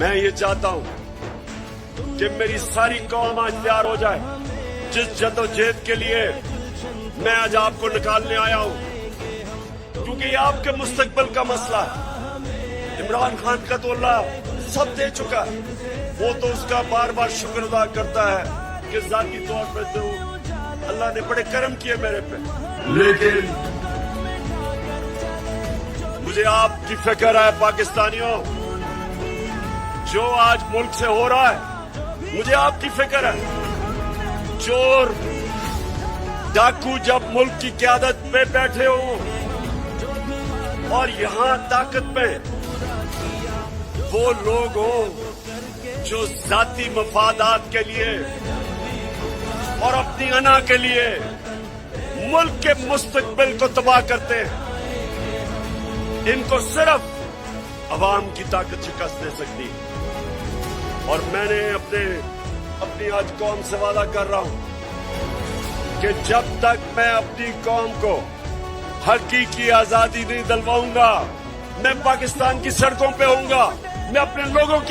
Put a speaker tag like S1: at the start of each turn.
S1: میں یہ چاہتا ہوں کہ میری ساری قوم آج تیار ہو جائے. جس جدوجہد کے لیے میں آج آپ کو نکالنے آیا ہوں، کیونکہ یہ آپ کے مستقبل کا مسئلہ ہے. عمران خان کا تو اللہ سب دے چکا ہے، وہ تو اس کا بار بار شکر ادا کرتا ہے کہ ذاتی طور پہ تو اللہ نے بڑے کرم کیے میرے پہ. لیکن مجھے آپ کی فکر ہے پاکستانیوں، جو آج ملک سے ہو رہا ہے مجھے آپ کی فکر ہے. چور ڈاکو جب ملک کی قیادت پہ بیٹھے ہوں اور یہاں طاقت پہ وہ لوگ ہوں جو ذاتی مفادات کے لیے اور اپنی انا کے لیے ملک کے مستقبل کو تباہ کرتے ہیں، ان کو صرف عوام کی طاقت شکست دے سکتی. اور میں نے اپنی آج قوم سے وعدہ کر رہا ہوں کہ جب تک میں اپنی قوم کو حقیقی آزادی نہیں دلواؤں گا، میں پاکستان کی سڑکوں پہ ہوں گا، میں اپنے لوگوں کی